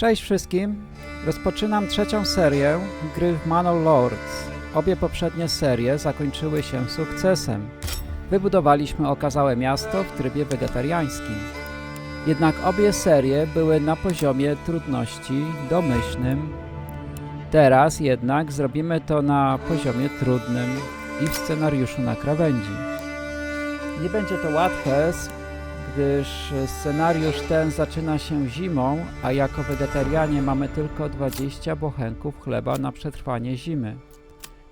Cześć wszystkim! Rozpoczynam trzecią serię gry w Manor Lords. Obie poprzednie serie zakończyły się sukcesem. Wybudowaliśmy okazałe miasto w trybie wegetariańskim. Jednak obie serie były na poziomie trudności domyślnym. Teraz jednak zrobimy to na poziomie trudnym i w scenariuszu na krawędzi. Nie będzie to łatwe, gdyż scenariusz ten zaczyna się zimą, a jako wegetarianie mamy tylko 20 bochenków chleba na przetrwanie zimy.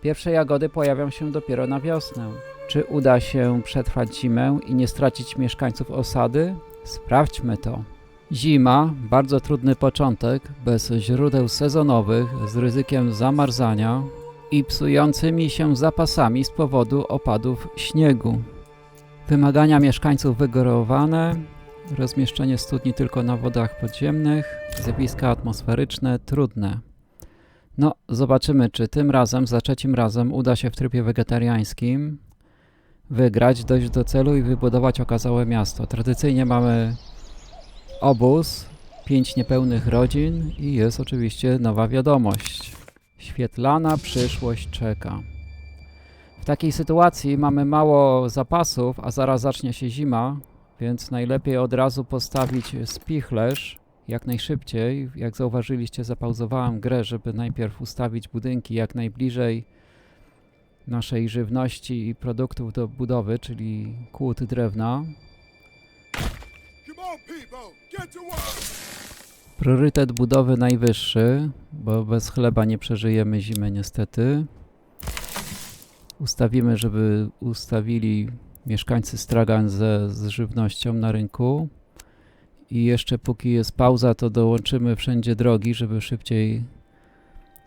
Pierwsze jagody pojawią się dopiero na wiosnę. Czy uda się przetrwać zimę i nie stracić mieszkańców osady? Sprawdźmy to. Zima, bardzo trudny początek, bez źródeł sezonowych, z ryzykiem zamarzania i psującymi się zapasami z powodu opadów śniegu. Wymagania mieszkańców wygórowane, rozmieszczenie studni tylko na wodach podziemnych, zjawiska atmosferyczne trudne. No, zobaczymy, czy tym razem, za trzecim razem uda się w trybie wegetariańskim wygrać, dojść do celu i wybudować okazałe miasto. Tradycyjnie mamy obóz, 5 niepełnych rodzin i jest oczywiście nowa wiadomość. Świetlana przyszłość czeka. W takiej sytuacji mamy mało zapasów, a zaraz zacznie się zima, więc najlepiej od razu postawić spichlerz jak najszybciej. Jak zauważyliście, zapauzowałem grę, żeby najpierw ustawić budynki jak najbliżej naszej żywności i produktów do budowy, czyli kłód drewna. Priorytet budowy najwyższy, bo bez chleba nie przeżyjemy zimy niestety. Ustawimy, żeby ustawili mieszkańcy stragan z żywnością na rynku. I jeszcze póki jest pauza, to dołączymy wszędzie drogi, żeby szybciej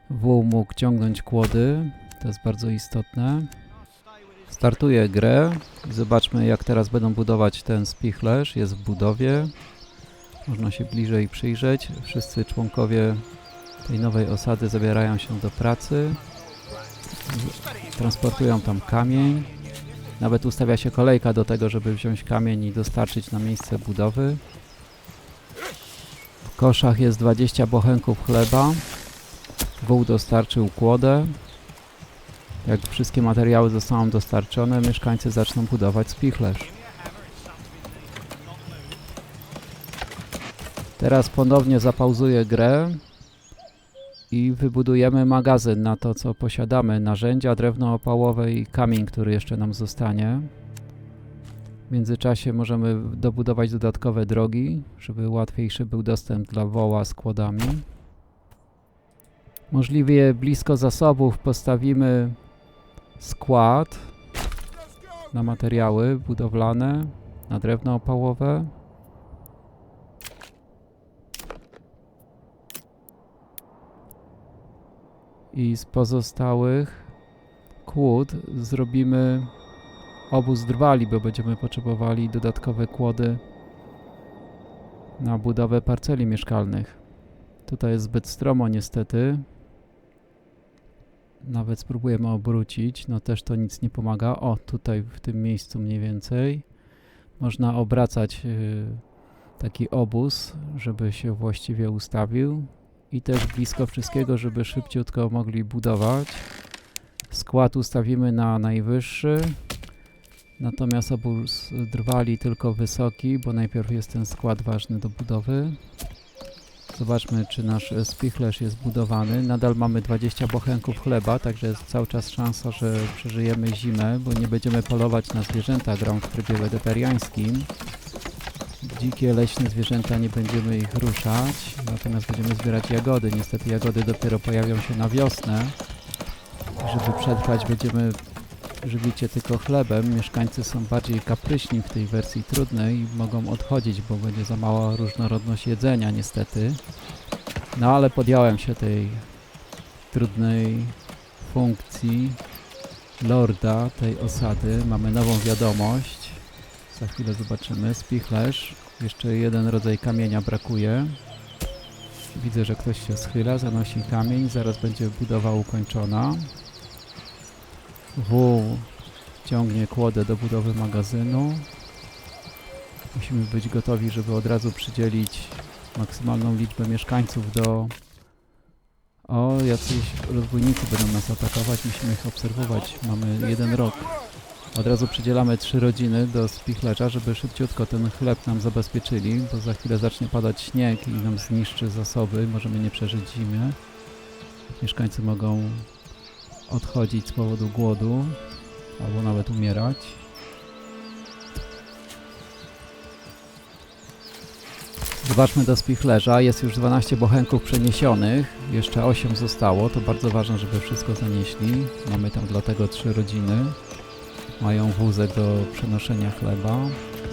wół mógł ciągnąć kłody. To jest bardzo istotne. Startuję grę i zobaczmy, jak teraz będą budować ten spichlerz. Jest w budowie. Można się bliżej przyjrzeć. Wszyscy członkowie tej nowej osady zabierają się do pracy. Transportują tam kamień. Nawet ustawia się kolejka do tego, żeby wziąć kamień i dostarczyć na miejsce budowy. W koszach jest 20 bochenków chleba. Wół dostarczył kłodę. Jak wszystkie materiały zostaną dostarczone, mieszkańcy zaczną budować spichlerz. Teraz ponownie zapauzuję grę i wybudujemy magazyn na to, co posiadamy. Narzędzia, drewno opałowe i kamień, który jeszcze nam zostanie. W międzyczasie możemy dobudować dodatkowe drogi, żeby łatwiejszy był dostęp dla woła z kłodami. Możliwie blisko zasobów postawimy skład na materiały budowlane, na drewno opałowe. I z pozostałych kłód zrobimy obóz drwali, bo będziemy potrzebowali dodatkowe kłody na budowę parceli mieszkalnych. Tutaj jest zbyt stromo niestety. Nawet spróbujemy obrócić, no też to nic nie pomaga. O, tutaj w tym miejscu mniej więcej można obracać taki obóz, żeby się właściwie ustawił. I też blisko wszystkiego, żeby szybciutko mogli budować. Skład ustawimy na najwyższy. Natomiast obóz drwali tylko wysoki, bo najpierw jest ten skład ważny do budowy. Zobaczmy, czy nasz spichlerz jest budowany. Nadal mamy 20 bochenków chleba, także jest cały czas szansa, że przeżyjemy zimę, bo nie będziemy polować na zwierzęta, grą w trybie wegetariańskim. Dzikie, leśne zwierzęta, nie będziemy ich ruszać, natomiast będziemy zbierać jagody. Niestety jagody dopiero pojawią się na wiosnę. Żeby przetrwać, będziemy żywić się tylko chlebem. Mieszkańcy są bardziej kapryśni w tej wersji trudnej i mogą odchodzić, bo będzie za mała różnorodność jedzenia niestety. No ale podjąłem się tej trudnej funkcji lorda tej osady. Mamy nową wiadomość. Za chwilę zobaczymy. Spichlerz. Jeszcze jeden rodzaj kamienia brakuje. Widzę, że ktoś się schyla, zanosi kamień. Zaraz będzie budowa ukończona. Wół ciągnie kłodę do budowy magazynu. Musimy być gotowi, żeby od razu przydzielić maksymalną liczbę mieszkańców do... O, jacyś rozbójnicy będą nas atakować, musimy ich obserwować. Mamy 1 rok. Od razu przydzielamy 3 rodziny do spichlerza, żeby szybciutko ten chleb nam zabezpieczyli, bo za chwilę zacznie padać śnieg i nam zniszczy zasoby, możemy nie przeżyć zimy. Mieszkańcy mogą odchodzić z powodu głodu, albo nawet umierać. Zobaczmy do spichlerza, jest już 12 bochenków przeniesionych, jeszcze 8 zostało, to bardzo ważne, żeby wszystko zanieśli. Mamy tam dlatego 3 rodziny. Mają wózek do przenoszenia chleba,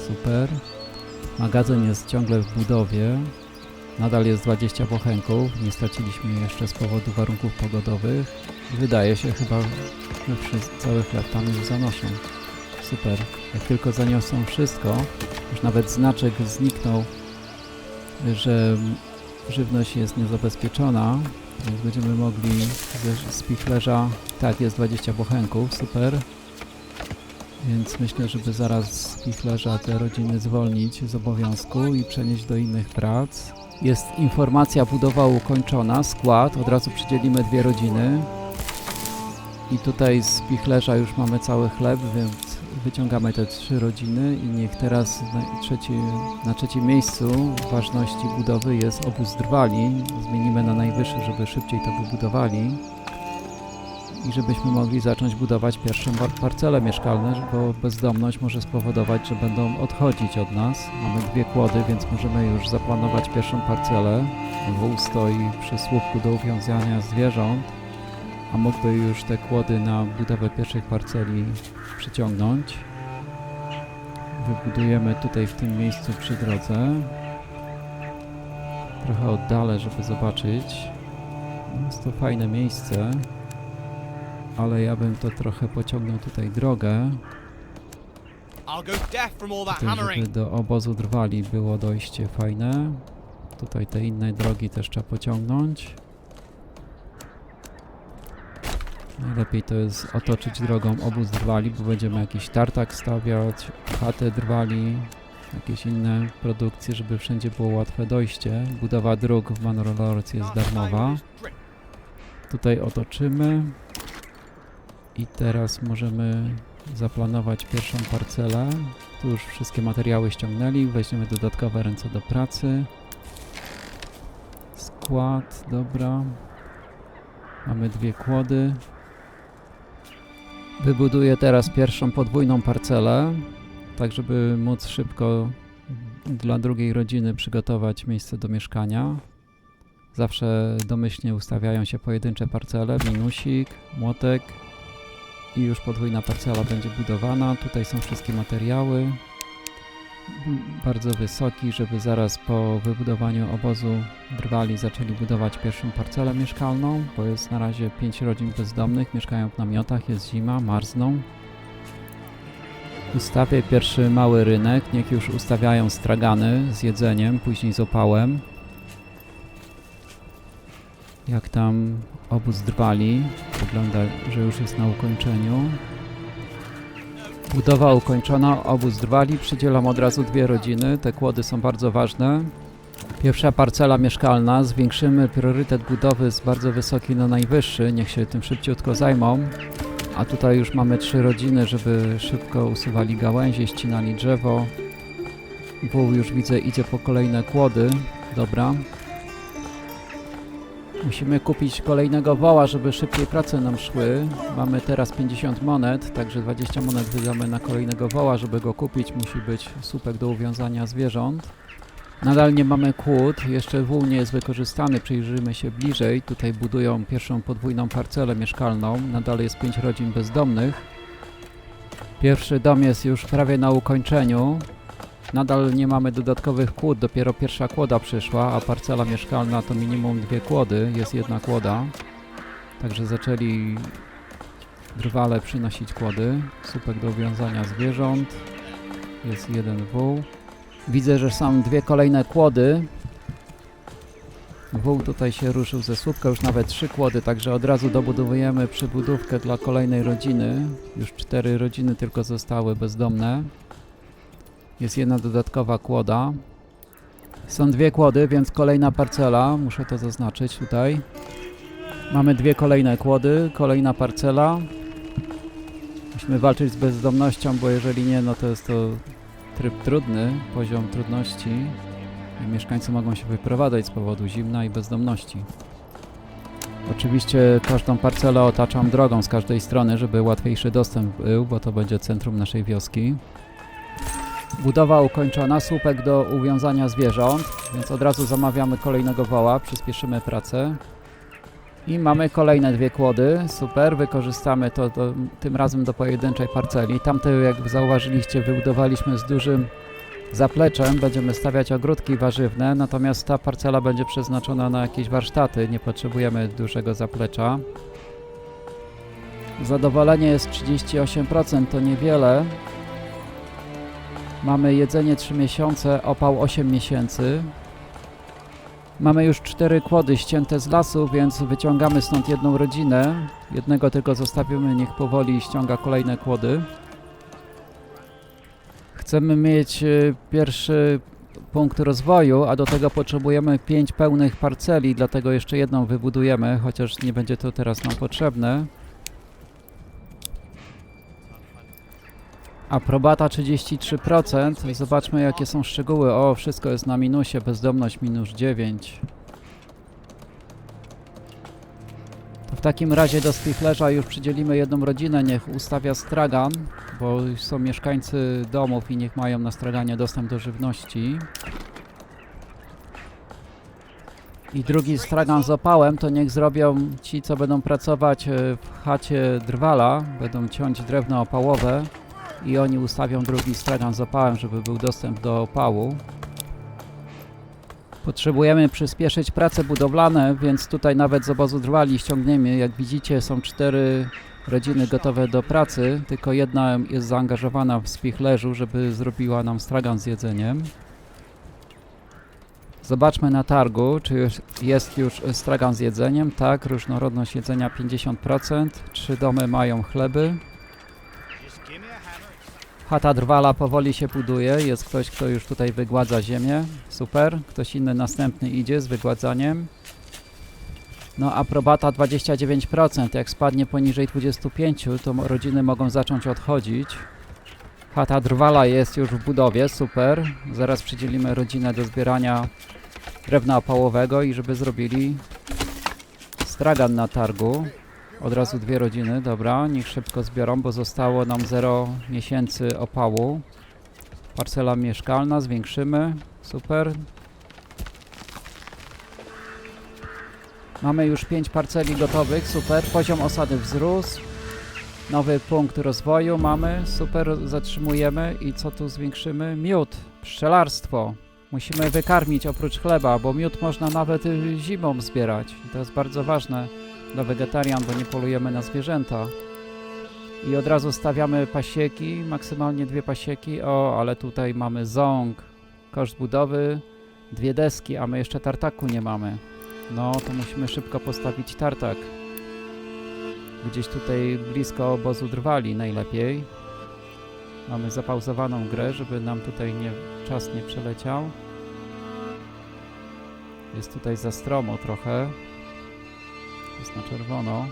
super. Magazyn jest ciągle w budowie, nadal jest 20 bochenków, nie straciliśmy jeszcze z powodu warunków pogodowych. Wydaje się chyba, że cały chleb tam już zanoszą. Super, jak tylko zaniosą wszystko, już nawet znaczek zniknął, że żywność jest niezabezpieczona, więc będziemy mogli ze spichlerza, tak jest 20 bochenków, super. Więc myślę, żeby zaraz z spichlerza te rodziny zwolnić z obowiązku i przenieść do innych prac. Jest informacja budowa ukończona, skład, od razu przydzielimy 2 rodziny. I tutaj z spichlerza już mamy cały chleb, więc wyciągamy te 3 rodziny i niech teraz na trzecim miejscu ważności budowy jest obóz drwali. Zmienimy na najwyższy, żeby szybciej to wybudowali. I żebyśmy mogli zacząć budować pierwszą parcelę mieszkalne, bo bezdomność może spowodować, że będą odchodzić od nas. Mamy 2 kłody, więc możemy już zaplanować pierwszą parcelę. Wół stoi przy słupku do uwiązania zwierząt, a mógłby już te kłody na budowę pierwszych parceli przyciągnąć. Wybudujemy tutaj w tym miejscu przy drodze. Trochę oddalę, żeby zobaczyć. Jest to fajne miejsce, ale ja bym to trochę pociągnął tutaj drogę. Tutaj, żeby do obozu drwali było dojście fajne. Tutaj te inne drogi też trzeba pociągnąć. Najlepiej to jest otoczyć drogą obóz drwali, bo będziemy jakiś tartak stawiać, chatę drwali, jakieś inne produkcje, żeby wszędzie było łatwe dojście. Budowa dróg w Manor Lords jest darmowa. Tutaj otoczymy. I teraz możemy zaplanować pierwszą parcelę. Tu już wszystkie materiały ściągnęli, weźmiemy dodatkowe ręce do pracy. Skład, dobra. Mamy 2 kłody. Wybuduję teraz pierwszą podwójną parcelę, tak żeby móc szybko dla drugiej rodziny przygotować miejsce do mieszkania. Zawsze domyślnie ustawiają się pojedyncze parcele, minusik, młotek. I już podwójna parcela będzie budowana. Tutaj są wszystkie materiały. Bardzo wysoki, żeby zaraz po wybudowaniu obozu drwali zaczęli budować pierwszą parcelę mieszkalną, bo jest na razie 5 rodzin bezdomnych, mieszkają w namiotach, jest zima, marzną. Ustawię pierwszy mały rynek, niech już ustawiają stragany z jedzeniem, później z opałem. Jak tam obóz drwali, wygląda, że już jest na ukończeniu. Budowa ukończona, obóz drwali, przydzielam od razu 2 rodziny, te kłody są bardzo ważne. Pierwsza parcela mieszkalna, zwiększymy priorytet budowy z bardzo wysoki na najwyższy, niech się tym szybciutko zajmą. A tutaj już mamy 3 rodziny, żeby szybko usuwali gałęzie, ścinali drzewo. Wół już widzę idzie po kolejne kłody, dobra. Musimy kupić kolejnego woła, żeby szybciej prace nam szły. Mamy teraz 50 monet, także 20 monet wydamy na kolejnego woła, żeby go kupić. Musi być słupek do uwiązania zwierząt. Nadal nie mamy kłód, jeszcze wół nie jest wykorzystany, przyjrzyjmy się bliżej. Tutaj budują pierwszą podwójną parcelę mieszkalną, nadal jest 5 rodzin bezdomnych. Pierwszy dom jest już prawie na ukończeniu. Nadal nie mamy dodatkowych kłód, dopiero pierwsza kłoda przyszła, a parcela mieszkalna to minimum 2 kłody, jest 1 kłoda. Także zaczęli drwale przynosić kłody. Słupek do uwiązania zwierząt, jest 1 wół. Widzę, że są 2 kolejne kłody. Wół tutaj się ruszył ze słupka, już nawet 3 kłody, także od razu dobudowujemy przybudówkę dla kolejnej rodziny. Już 4 rodziny tylko zostały bezdomne. Jest 1 dodatkowa kłoda. Są dwie kłody, więc kolejna parcela. Muszę to zaznaczyć tutaj. Mamy dwie kolejne kłody, kolejna parcela. Musimy walczyć z bezdomnością, bo jeżeli nie, no to jest to tryb trudny, poziom trudności. I mieszkańcy mogą się wyprowadzać z powodu zimna i bezdomności. Oczywiście każdą parcelę otaczam drogą z każdej strony, żeby łatwiejszy dostęp był, bo to będzie centrum naszej wioski. Budowa ukończona, słupek do uwiązania zwierząt, więc od razu zamawiamy kolejnego woła, przyspieszymy pracę. I mamy kolejne dwie kłody, super, wykorzystamy to tym razem do pojedynczej parceli. Tamte, jak zauważyliście, wybudowaliśmy z dużym zapleczem, będziemy stawiać ogródki warzywne, natomiast ta parcela będzie przeznaczona na jakieś warsztaty, nie potrzebujemy dużego zaplecza. Zadowolenie jest 38%, to niewiele. Mamy jedzenie 3 miesiące, opał 8 miesięcy. Mamy już 4 kłody ścięte z lasu, więc wyciągamy stąd jedną rodzinę. Jednego tylko zostawimy, niech powoli ściąga kolejne kłody. Chcemy mieć pierwszy punkt rozwoju, a do tego potrzebujemy 5 pełnych parceli, dlatego jeszcze jedną wybudujemy, chociaż nie będzie to teraz nam potrzebne. Aprobata 33%. Zobaczmy, jakie są szczegóły. O, wszystko jest na minusie. Bezdomność -9. To w takim razie do spichlerza już przydzielimy jedną rodzinę. Niech ustawia stragan, bo są mieszkańcy domów i niech mają na straganie dostęp do żywności. I drugi stragan z opałem to niech zrobią ci, co będą pracować w chacie drwala. Będą ciąć drewno opałowe. I oni ustawią drugi stragan z opałem, żeby był dostęp do opału. Potrzebujemy przyspieszyć prace budowlane, więc tutaj nawet z obozu drwali ściągniemy. Jak widzicie, są 4 rodziny gotowe do pracy, tylko jedna jest zaangażowana w spichlerzu, żeby zrobiła nam stragan z jedzeniem. Zobaczmy na targu, czy jest już stragan z jedzeniem. Tak, różnorodność jedzenia 50%. 3 domy mają chleby. Chata drwala powoli się buduje. Jest ktoś, kto już tutaj wygładza ziemię. Super. Ktoś inny następny idzie z wygładzaniem. No, aprobata 29%. Jak spadnie poniżej 25%, to rodziny mogą zacząć odchodzić. Chata drwala jest już w budowie. Super. Zaraz przydzielimy rodzinę do zbierania drewna opałowego i żeby zrobili stragan na targu. Od razu 2 rodziny, dobra, niech szybko zbiorą, bo zostało nam 0 miesięcy opału. Parcela mieszkalna, zwiększymy, super. Mamy już 5 parceli gotowych, super, poziom osady wzrósł. Nowy punkt rozwoju mamy, super, zatrzymujemy i co tu zwiększymy? Miód, pszczelarstwo. Musimy wykarmić oprócz chleba, bo miód można nawet zimą zbierać. I to jest bardzo ważne dla wegetarian, bo nie polujemy na zwierzęta. I od razu stawiamy pasieki, maksymalnie 2 pasieki. O, ale tutaj mamy ząg. Koszt budowy 2 deski, a my jeszcze tartaku nie mamy. No, to musimy szybko postawić tartak. Gdzieś tutaj blisko obozu drwali najlepiej. Mamy zapauzowaną grę, żeby nam tutaj czas nie przeleciał. Jest tutaj za stromo trochę. Jest na czerwono.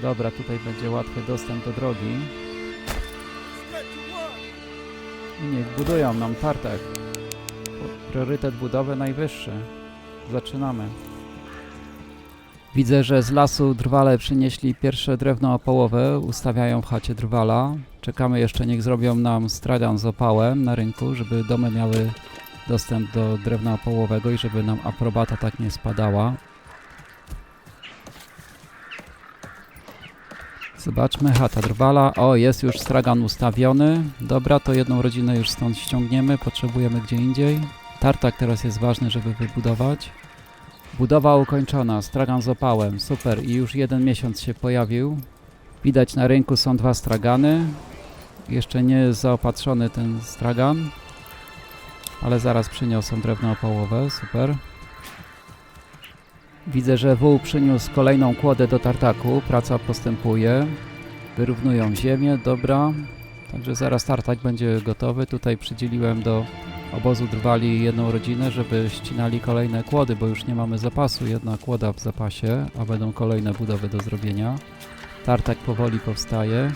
Dobra, tutaj będzie łatwy dostęp do drogi. I niech budują nam tartak. Priorytet budowy najwyższy. Zaczynamy. Widzę, że z lasu drwale przynieśli pierwsze drewno opałowe. Ustawiają w chacie drwala. Czekamy jeszcze, niech zrobią nam stragan z opałem na rynku, żeby domy miały dostęp do drewna opałowego i żeby nam aprobata tak nie spadała. Zobaczmy, chata drwala. O, jest już stragan ustawiony. Dobra, to jedną rodzinę już stąd ściągniemy. Potrzebujemy gdzie indziej. Tartak teraz jest ważny, żeby wybudować. Budowa ukończona. Stragan z opałem. Super. I już 1 miesiąc się pojawił. Widać, na rynku są 2 stragany. Jeszcze nie jest zaopatrzony ten stragan. Ale zaraz przyniosą drewno opałowe. Super. Widzę, że wół przyniósł kolejną kłodę do tartaku. Praca postępuje. Wyrównują ziemię, dobra. Także zaraz tartak będzie gotowy. Tutaj przydzieliłem do obozu drwali jedną rodzinę, żeby ścinali kolejne kłody, bo już nie mamy zapasu, jedna kłoda w zapasie, a będą kolejne budowy do zrobienia. Tartak powoli powstaje.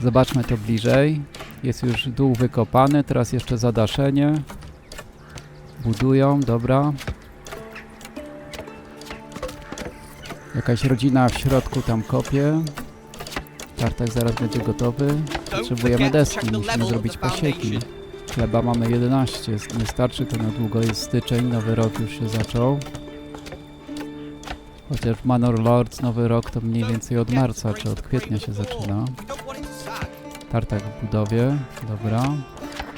Zobaczmy to bliżej. Jest już dół wykopany, teraz jeszcze zadaszenie. Budują, dobra. Jakaś rodzina w środku tam kopie. Tartak zaraz będzie gotowy. Potrzebujemy deski, musimy zrobić pasieki. Chleba mamy 11, nie starczy to na długo, jest styczeń, nowy rok już się zaczął. Chociaż w Manor Lords nowy rok to mniej więcej od marca czy od kwietnia się zaczyna. Tartak w budowie, dobra.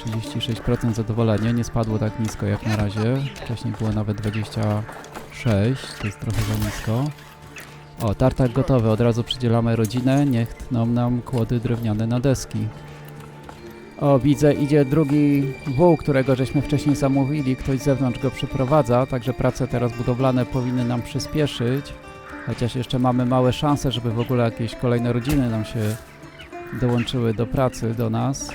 36% zadowolenie, nie spadło tak nisko jak na razie. Wcześniej było nawet 26, to jest trochę za nisko. O, tartak gotowy, od razu przydzielamy rodzinę, niech tną nam kłody drewniane na deski. O, widzę, idzie drugi wół, którego żeśmy wcześniej zamówili, ktoś z zewnątrz go przyprowadza, także prace teraz budowlane powinny nam przyspieszyć. Chociaż jeszcze mamy małe szanse, żeby w ogóle jakieś kolejne rodziny nam się dołączyły do pracy, do nas.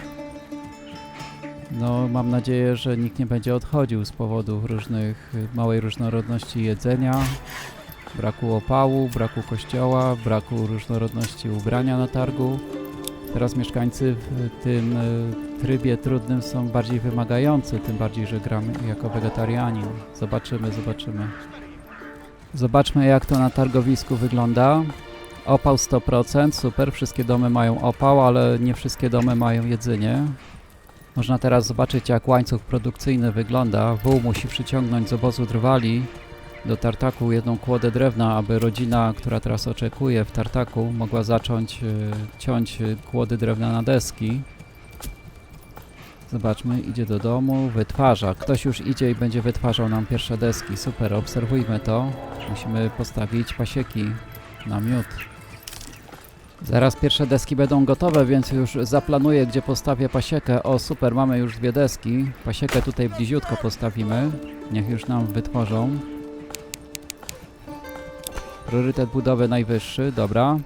No, mam nadzieję, że nikt nie będzie odchodził z powodu małej różnorodności jedzenia, braku opału, braku kościoła, braku różnorodności ubrania na targu. Teraz mieszkańcy w tym trybie trudnym są bardziej wymagający, tym bardziej, że gramy jako wegetarianin. Zobaczymy. Zobaczmy, jak to na targowisku wygląda. Opał 100%, super, wszystkie domy mają opał, ale nie wszystkie domy mają jedzenie. Można teraz zobaczyć, jak łańcuch produkcyjny wygląda. Wół musi przyciągnąć z obozu drwali do tartaku jedną kłodę drewna, aby rodzina, która teraz oczekuje w tartaku, mogła zacząć ciąć kłody drewna na deski. Zobaczmy, idzie do domu, wytwarza. Ktoś już idzie i będzie wytwarzał nam pierwsze deski. Super, obserwujmy to. Musimy postawić pasieki na miód. Zaraz pierwsze deski będą gotowe, więc już zaplanuję, gdzie postawię pasiekę. O, super, mamy już dwie deski. Pasiekę tutaj bliziutko postawimy. Niech już nam wytworzą. Priorytet budowy najwyższy, dobra.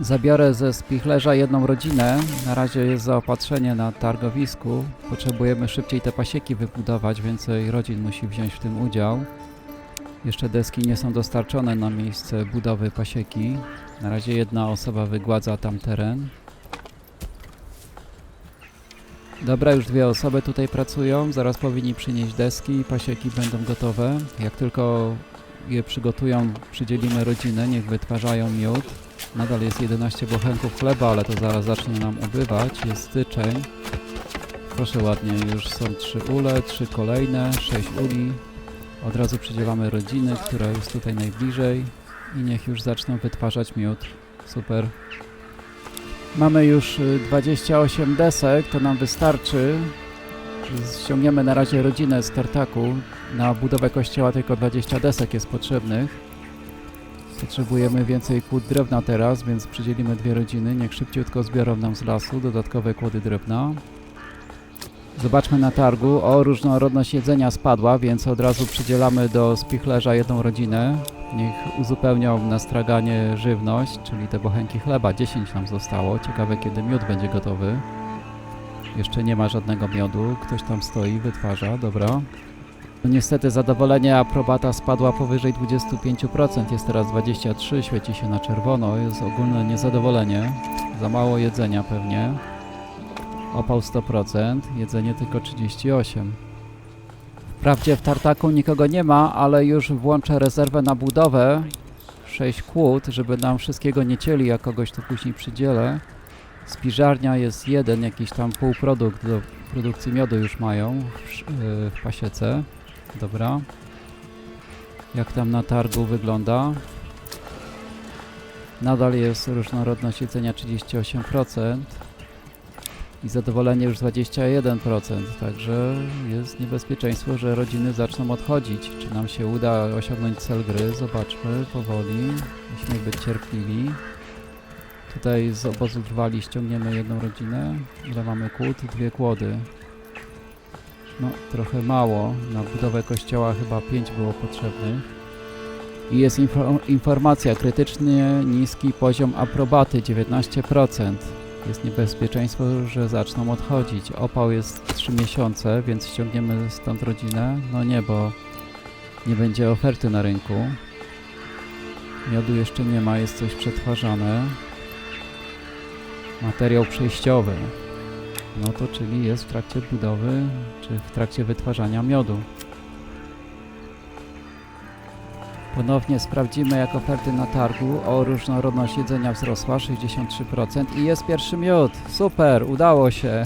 Zabiorę ze spichlerza jedną rodzinę. Na razie jest zaopatrzenie na targowisku. Potrzebujemy szybciej te pasieki wybudować, więcej rodzin musi wziąć w tym udział. Jeszcze deski nie są dostarczone na miejsce budowy pasieki. Na razie jedna osoba wygładza tam teren. Dobra, już dwie osoby tutaj pracują. Zaraz powinni przynieść deski i pasieki będą gotowe. Jak tylko je przygotują, przydzielimy rodzinę, niech wytwarzają miód. Nadal jest 11 bochenków chleba, ale to zaraz zacznie nam ubywać. Jest styczeń. Proszę ładnie, już są 3 ule, 3 kolejne, 6 uli. Od razu przydzielamy rodziny, która jest tutaj najbliżej i niech już zaczną wytwarzać miód. Super. Mamy już 28 desek, to nam wystarczy. Ściągniemy na razie rodzinę z tartaku. Na budowę kościoła tylko 20 desek jest potrzebnych. Potrzebujemy więcej kłód drewna teraz, więc przydzielimy dwie rodziny. Niech szybciutko zbiorą nam z lasu dodatkowe kłody drewna. Zobaczmy na targu. O, różnorodność jedzenia spadła, więc od razu przydzielamy do spichlerza jedną rodzinę. Niech uzupełnią na straganie żywność, czyli te bochenki chleba. 10 nam zostało. Ciekawe, kiedy miód będzie gotowy. Jeszcze nie ma żadnego miodu. Ktoś tam stoi, wytwarza. Dobra. No niestety zadowolenie, aprobata spadła powyżej 25%. Jest teraz 23, świeci się na czerwono. Jest ogólne niezadowolenie. Za mało jedzenia pewnie. Opał 100%, jedzenie tylko 38%. Wprawdzie w tartaku nikogo nie ma, ale już włączę rezerwę na budowę. 6 kłód, żeby nam wszystkiego nie cieli, jak kogoś to później przydzielę. Spiżarnia jest jeden, jakiś tam półprodukt do produkcji miodu już mają w pasiece. Dobra. Jak tam na targu wygląda? Nadal jest różnorodność jedzenia 38%. I zadowolenie już 21%, także jest niebezpieczeństwo, że rodziny zaczną odchodzić. Czy nam się uda osiągnąć cel gry? Zobaczmy powoli. Musimy być cierpliwi. Tutaj z obozu drwali ściągniemy jedną rodzinę. Ile mamy kłód? 2 kłody. No, trochę mało. Na budowę kościoła chyba 5 było potrzebnych. I jest informacja, krytycznie niski poziom aprobaty, 19%. Jest niebezpieczeństwo, że zaczną odchodzić. Opał jest 3 miesiące, więc ściągniemy stąd rodzinę. No nie, bo nie będzie oferty na rynku. Miodu jeszcze nie ma, jest coś przetwarzane. Materiał przejściowy. No to czyli jest w trakcie budowy, czy w trakcie wytwarzania miodu. Ponownie sprawdzimy, jak oferty na targu. O, różnorodność jedzenia wzrosła 63% i jest pierwszy miód. Super, udało się.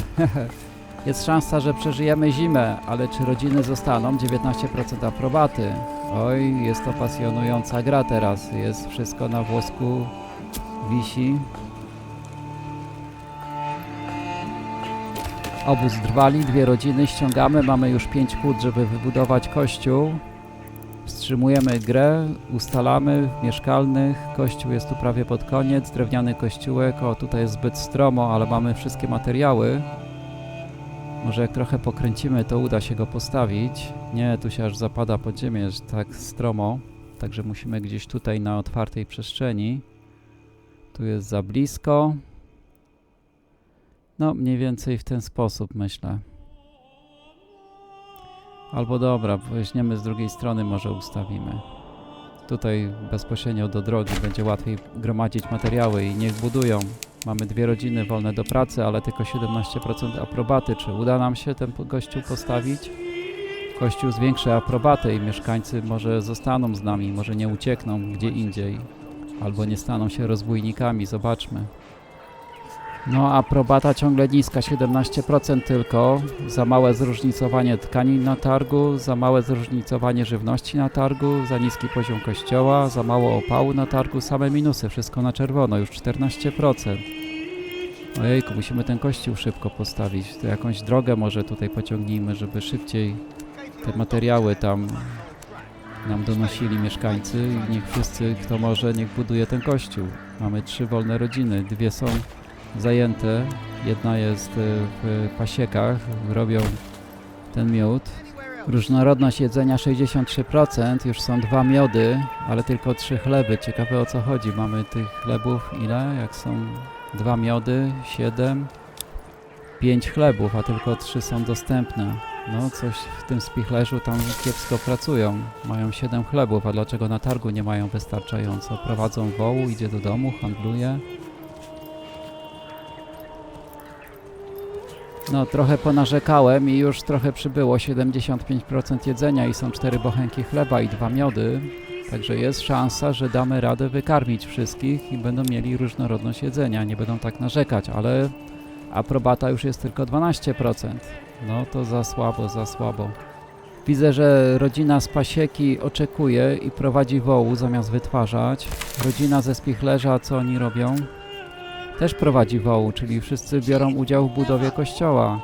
Jest szansa, że przeżyjemy zimę, ale czy rodziny zostaną? 19% aprobaty. Oj, jest to pasjonująca gra teraz. Jest wszystko na włosku, wisi. Obóz drwali, 2 rodziny ściągamy. Mamy już 5 kłód, żeby wybudować kościół. Wstrzymujemy grę, ustalamy mieszkalnych. Kościół jest tu prawie pod koniec. Drewniany kościółek. O, tutaj jest zbyt stromo, ale mamy wszystkie materiały. Może jak trochę pokręcimy, to uda się go postawić. Nie, tu się aż zapada pod ziemię, jest tak stromo. Także musimy gdzieś tutaj na otwartej przestrzeni. Tu jest za blisko. No, mniej więcej w ten sposób, myślę. Albo dobra, weźmiemy z drugiej strony, może ustawimy. Tutaj bezpośrednio do drogi będzie łatwiej gromadzić materiały i niech budują. Mamy 2 rodziny wolne do pracy, ale tylko 17% aprobaty. Czy uda nam się ten kościół postawić? Kościół zwiększy aprobatę i mieszkańcy może zostaną z nami, może nie uciekną gdzie indziej. Albo nie staną się rozbójnikami, zobaczmy. No, aprobata ciągle niska, 17% tylko. Za małe zróżnicowanie tkanin na targu, za małe zróżnicowanie żywności na targu, za niski poziom kościoła, za mało opału na targu, same minusy, wszystko na czerwono, już 14%. Ojejku, musimy ten kościół szybko postawić. To jakąś drogę może tutaj pociągnijmy, żeby szybciej te materiały tam nam donosili mieszkańcy i niech wszyscy, kto może, niech buduje ten kościół. Mamy 3 wolne rodziny, 2 są zajęte, jedna jest w pasiekach, robią ten miód. Różnorodność jedzenia 63%, już są 2 miody, ale tylko 3 chleby. Ciekawe, o co chodzi. Mamy tych chlebów ile? Jak są 2 miody, 7, 5 chlebów, a tylko 3 są dostępne. No, coś w tym spichlerzu tam kiepsko pracują. Mają 7 chlebów, a dlaczego na targu nie mają wystarczająco? Prowadzą wołu, idzie do domu, handluje. No, trochę ponarzekałem i już trochę przybyło, 75% jedzenia i są 4 bochenki chleba i 2 miody. Także jest szansa, że damy radę wykarmić wszystkich i będą mieli różnorodność jedzenia, nie będą tak narzekać, ale aprobata już jest tylko 12%. No to za słabo, za słabo. Widzę, że rodzina z pasieki oczekuje i prowadzi wołu zamiast wytwarzać. Rodzina ze spichlerza, co oni robią? Też prowadzi wołu, czyli wszyscy biorą udział w budowie kościoła,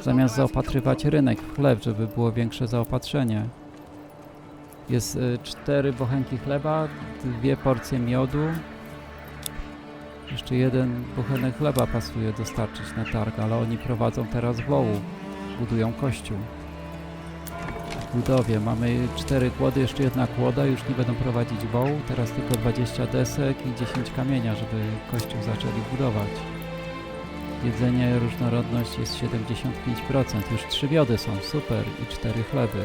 zamiast zaopatrywać rynek w chleb, żeby było większe zaopatrzenie. Jest 4 bochenki chleba, 2 porcje miodu. Jeszcze 1 bochenek chleba pasuje dostarczyć na targ, ale oni prowadzą teraz wołu, budują kościół. W budowie mamy 4 kłody, jeszcze 1 kłoda, już nie będą prowadzić wołu, teraz tylko 20 desek i 10 kamienia, żeby kościół zaczęli budować. Jedzenie, różnorodność jest 75%, już 3 miody są, super, i 4 chleby.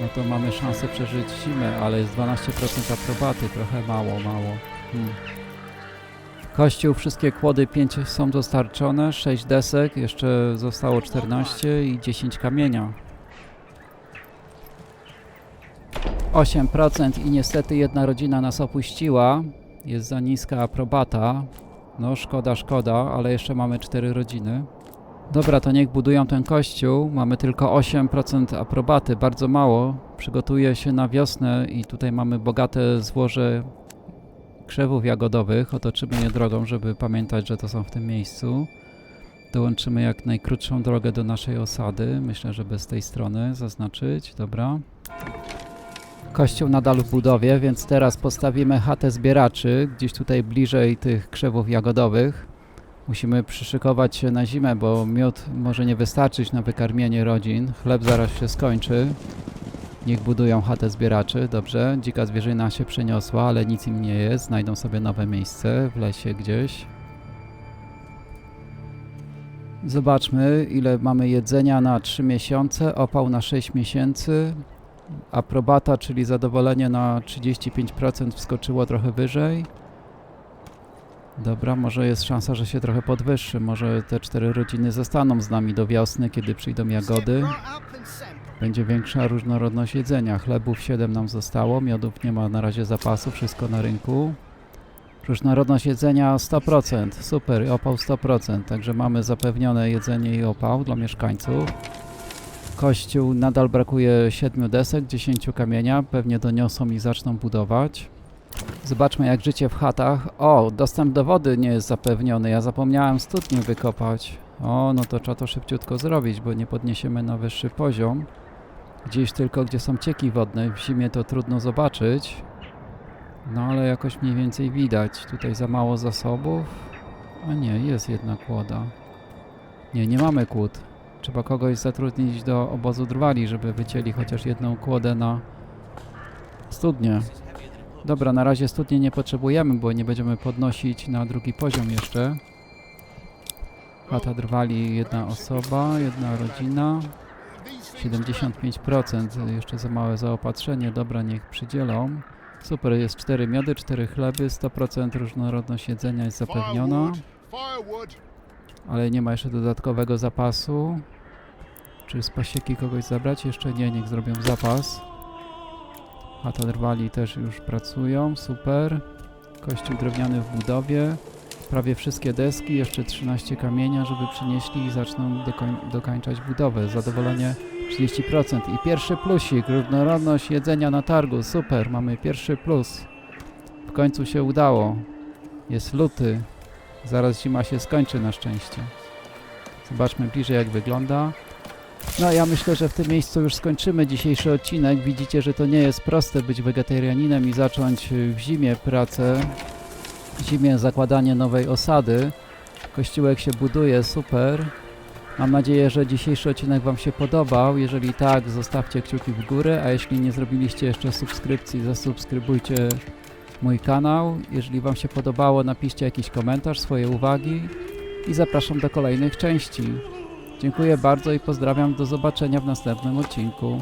No to mamy szansę przeżyć zimę, ale jest 12% aprobaty, trochę mało. Kościół, wszystkie kłody 5 są dostarczone, 6 desek, jeszcze zostało 14 i 10 kamienia. 8% i niestety 1 rodzina nas opuściła, jest za niska aprobata. No szkoda, ale jeszcze mamy 4 rodziny. Dobra, to niech budują ten kościół, mamy tylko 8% aprobaty, bardzo mało. Przygotuję się na wiosnę i tutaj mamy bogate złoże krzewów jagodowych, otoczymy je drogą, żeby pamiętać, że to są w tym miejscu. Dołączymy jak najkrótszą drogę do naszej osady, myślę, żeby z tej strony zaznaczyć, dobra. Kościół nadal w budowie, więc teraz postawimy chatę zbieraczy, gdzieś tutaj bliżej tych krzewów jagodowych. Musimy przyszykować się na zimę, bo miód może nie wystarczyć na wykarmienie rodzin. Chleb zaraz się skończy. Niech budują chatę zbieraczy, dobrze. Dzika zwierzyna się przeniosła, ale nic im nie jest. Znajdą sobie nowe miejsce w lesie gdzieś. Zobaczmy, ile mamy jedzenia na 3 miesiące, opał na 6 miesięcy, aprobata, czyli zadowolenie na 35% wskoczyło trochę wyżej. Dobra, może jest szansa, że się trochę podwyższy, może te 4 rodziny zostaną z nami do wiosny, kiedy przyjdą jagody. Będzie większa różnorodność jedzenia, chlebów 7 nam zostało, miodów nie ma na razie zapasu, wszystko na rynku. Różnorodność jedzenia 100%, super, opał 100%, także mamy zapewnione jedzenie i opał dla mieszkańców. Kościół nadal brakuje 7 desek, 10 kamienia, pewnie doniosą i zaczną budować. Zobaczmy jak życie w chatach. O, dostęp do wody nie jest zapewniony, ja zapomniałem studnię wykopać. O, no to trzeba to szybciutko zrobić, bo nie podniesiemy na wyższy poziom. Gdzieś tylko, gdzie są cieki wodne, w zimie to trudno zobaczyć. No ale jakoś mniej więcej widać. Tutaj za mało zasobów. A nie, jest jedna kłoda. Nie mamy kłód. Trzeba kogoś zatrudnić do obozu drwali, żeby wycięli chociaż jedną kłodę na studnię. Dobra, na razie studni nie potrzebujemy, bo nie będziemy podnosić na drugi poziom jeszcze. Chata drwali jedna osoba, jedna rodzina. 75%, jeszcze za małe zaopatrzenie. Dobra, niech przydzielą. Super, jest 4 miody, 4 chleby, 100% różnorodność jedzenia jest zapewniona. Ale nie ma jeszcze dodatkowego zapasu. Czy z pasieki kogoś zabrać? Jeszcze nie, niech zrobią zapas. Chata drwali też już pracują, super. Kościół drewniany w budowie. Prawie wszystkie deski, jeszcze 13 kamienia, żeby przynieśli i zaczną dokończać budowę. Zadowolenie 30%. I pierwszy plusik, różnorodność jedzenia na targu, super, mamy pierwszy plus. W końcu się udało. Jest luty. Zaraz zima się skończy na szczęście. Zobaczmy bliżej jak wygląda. No ja myślę, że w tym miejscu już skończymy dzisiejszy odcinek. Widzicie, że to nie jest proste być wegetarianinem i zacząć w zimie pracę. W zimie zakładanie nowej osady. Kościółek się buduje, super. Mam nadzieję, że dzisiejszy odcinek Wam się podobał. Jeżeli tak, zostawcie kciuki w górę, a jeśli nie zrobiliście jeszcze subskrypcji, zasubskrybujcie mój kanał. Jeżeli Wam się podobało, napiszcie jakiś komentarz, swoje uwagi i zapraszam do kolejnych części. Dziękuję bardzo i pozdrawiam, do zobaczenia w następnym odcinku.